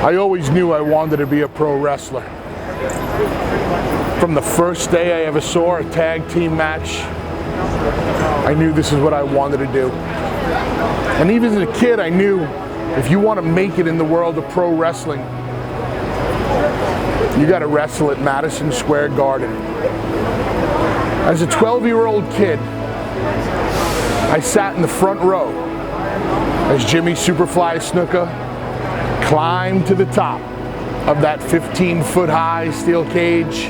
I always knew I wanted to be a pro wrestler. From the first day I ever saw a tag team match, I knew this is what I wanted to do. And even as a kid, I knew if you want to make it in the world of pro wrestling, you got to wrestle at Madison Square Garden. As a 12-year-old kid, I sat in the front row as Jimmy Superfly Snuka climbed to the top of that 15-foot-high steel cage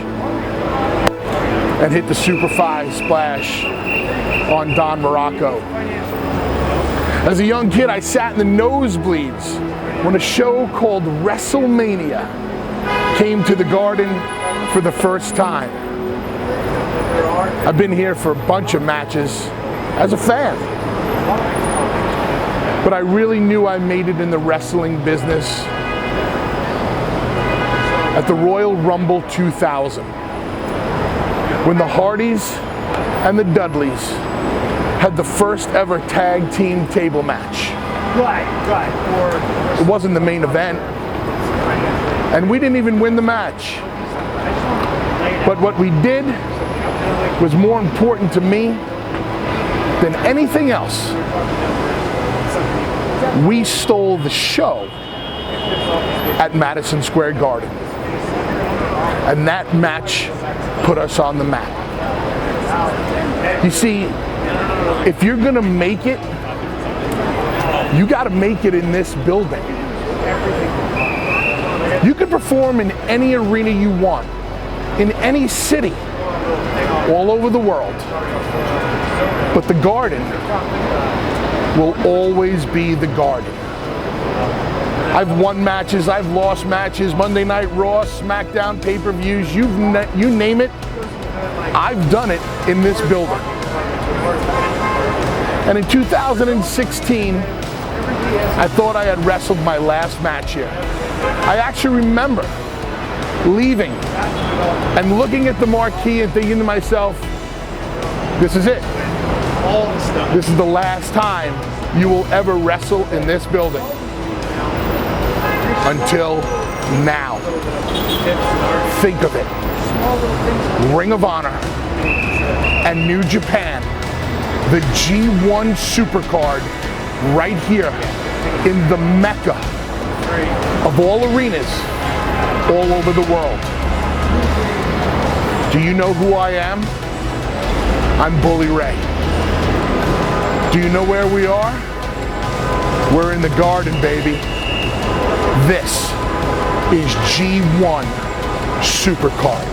and hit the Superfly splash on Don Morocco. As a young kid, I sat in the nosebleeds when a show called WrestleMania came to the Garden for the first time. I've been here for a bunch of matches as a fan. But I really knew I made it in the wrestling business at the Royal Rumble 2000, when the Hardys and the Dudleys had the first ever tag team table match. It wasn't the main event, and we didn't even win the match. But what we did was more important to me than anything else. We stole the show at Madison Square Garden. And that match put us on the map. You see, if you're gonna make it, you gotta make it in this building. You can perform in any arena you want, in any city, all over the world. But the Garden will always be the Garden. I've won matches, I've lost matches, Monday Night Raw, SmackDown, pay-per-views, you name it, I've done it in this building. And in 2016, I thought I had wrestled my last match here. I actually remember leaving and looking at the marquee and thinking to myself, this is it. This is the last time you will ever wrestle in this building. Until now. Think of it. Ring of Honor and New Japan, the G1 Supercard, right here in the Mecca of all arenas all over the world. Do you know who I am? I'm Bully Ray. Do you know where we are? We're in the Garden, baby. This is G1 Supercard.